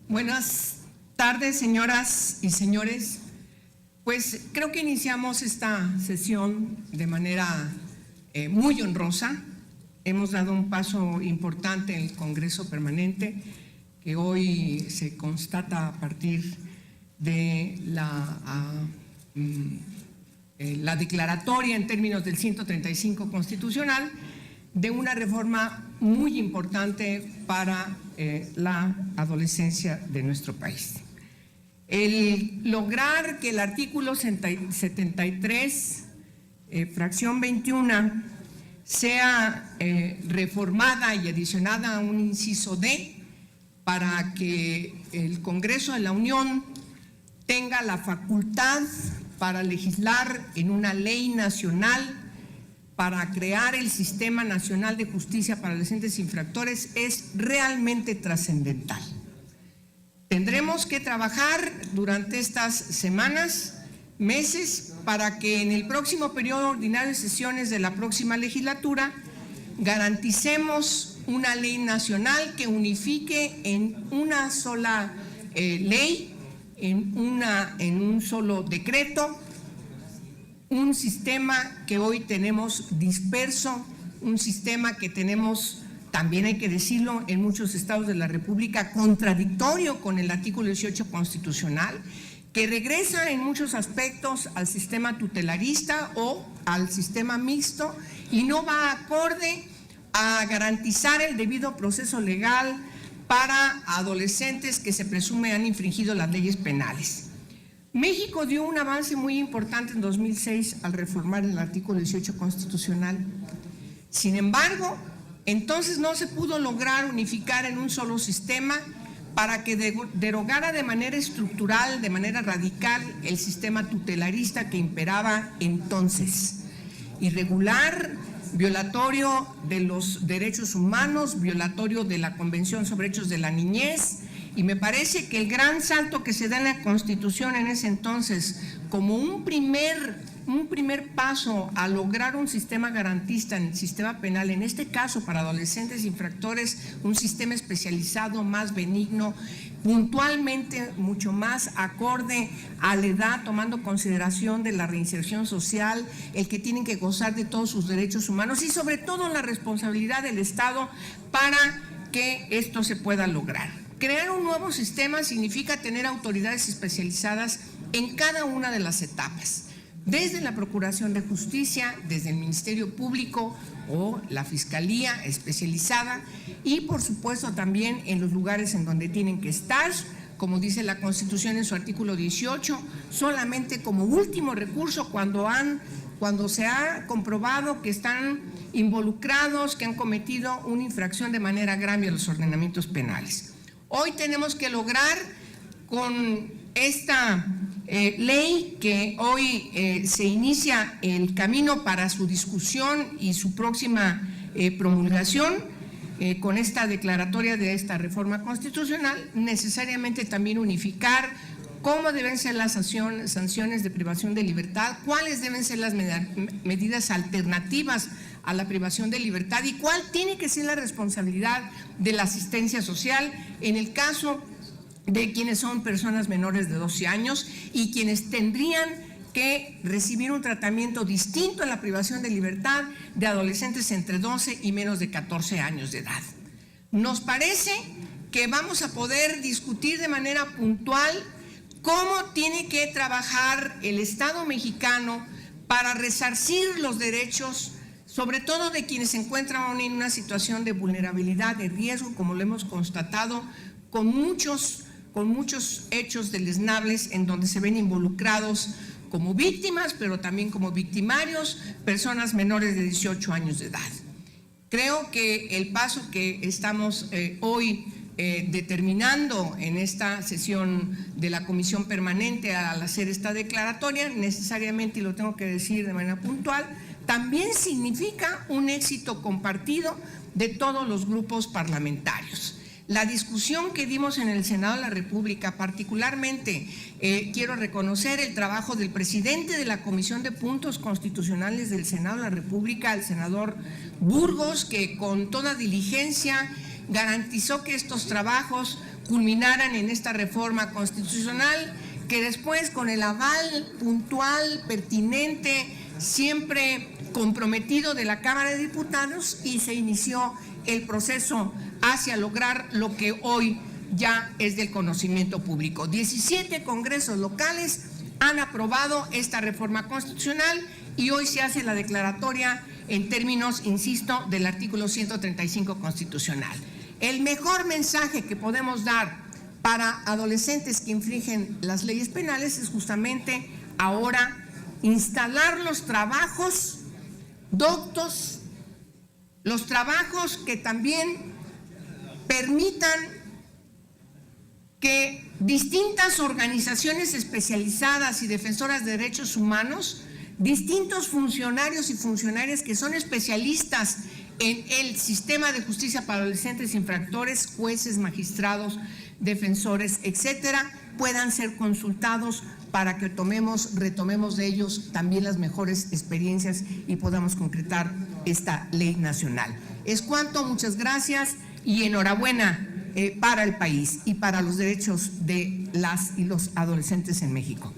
Buenas tardes, señoras y señores. Pues creo que iniciamos esta sesión de manera muy honrosa. Hemos dado un paso importante en el Congreso Permanente, que hoy se constata a partir de la declaratoria en términos del 135 constitucional de una reforma muy importante para la adolescencia de nuestro país. El lograr que el artículo 73, fracción 21, sea reformada y adicionada a un inciso D para que el Congreso de la Unión tenga la facultad para legislar en una ley nacional para crear el Sistema Nacional de Justicia para Adolescentes Infractores es realmente trascendental. Tendremos que trabajar durante estas semanas, meses, para que en el próximo periodo ordinario de sesiones de la próxima legislatura garanticemos una ley nacional que unifique en una sola ley, en un solo decreto, un sistema que hoy tenemos disperso, un sistema que tenemos, también hay que decirlo, en muchos estados de la República, contradictorio con el artículo 18 constitucional, que regresa en muchos aspectos al sistema tutelarista o al sistema mixto y no va acorde a garantizar el debido proceso legal para adolescentes que se presume han infringido las leyes penales. México dio un avance muy importante en 2006 al reformar el artículo 18 constitucional. Sin embargo, entonces no se pudo lograr unificar en un solo sistema para que derogara de manera estructural, de manera radical, el sistema tutelarista que imperaba entonces. Irregular, violatorio de los derechos humanos, violatorio de la Convención sobre Derechos de la Niñez. Y me parece que el gran salto que se da en la Constitución en ese entonces, como un primer paso a lograr un sistema garantista en el sistema penal, en este caso para adolescentes infractores, un sistema especializado, más benigno, puntualmente mucho más acorde a la edad, tomando consideración de la reinserción social, el que tienen que gozar de todos sus derechos humanos y sobre todo la responsabilidad del Estado para que esto se pueda lograr. Crear un nuevo sistema significa tener autoridades especializadas en cada una de las etapas, desde la Procuración de Justicia, desde el Ministerio Público o la Fiscalía especializada y por supuesto también en los lugares en donde tienen que estar, como dice la Constitución en su artículo 18, solamente como último recurso cuando se ha comprobado que están involucrados, que han cometido una infracción de manera grave a los ordenamientos penales. Hoy tenemos que lograr con esta ley que hoy se inicia el camino para su discusión y su próxima promulgación, con esta declaratoria de esta reforma constitucional, necesariamente también unificar cómo deben ser las sanciones de privación de libertad, cuáles deben ser las medidas alternativas a la privación de libertad y cuál tiene que ser la responsabilidad de la asistencia social en el caso de quienes son personas menores de 12 años y quienes tendrían que recibir un tratamiento distinto en la privación de libertad de adolescentes entre 12 y menos de 14 años de edad. Nos parece que vamos a poder discutir de manera puntual cómo tiene que trabajar el Estado mexicano para resarcir los derechos, sobre todo de quienes se encuentran en una situación de vulnerabilidad, de riesgo, como lo hemos constatado, con muchos hechos deleznables en donde se ven involucrados como víctimas, pero también como victimarios, personas menores de 18 años de edad. Creo que el paso que estamos hoy determinando en esta sesión de la Comisión Permanente al hacer esta declaratoria, necesariamente, y lo tengo que decir de manera puntual, también significa un éxito compartido de todos los grupos parlamentarios. la discusión que dimos en el Senado de la República, particularmente quiero reconocer el trabajo del presidente de la Comisión de Puntos Constitucionales del Senado de la República, el senador Burgos, que con toda diligencia garantizó que estos trabajos culminaran en esta reforma constitucional, que después, con el aval puntual, pertinente, siempre comprometido de la Cámara de Diputados, y se inició el proceso hacia lograr lo que hoy ya es del conocimiento público. 17 congresos locales han aprobado esta reforma constitucional y hoy se hace la declaratoria en términos, insisto, del artículo 135 constitucional. El mejor mensaje que podemos dar para adolescentes que infringen las leyes penales es justamente ahora instalar los trabajos doctos, los trabajos que también permitan que distintas organizaciones especializadas y defensoras de derechos humanos, distintos funcionarios y funcionarias que son especialistas en el sistema de justicia para adolescentes infractores, jueces, magistrados, defensores, etcétera, puedan ser consultados para que retomemos de ellos también las mejores experiencias y podamos concretar esta ley nacional. Es cuanto, muchas gracias y enhorabuena para el país y para los derechos de las y los adolescentes en México.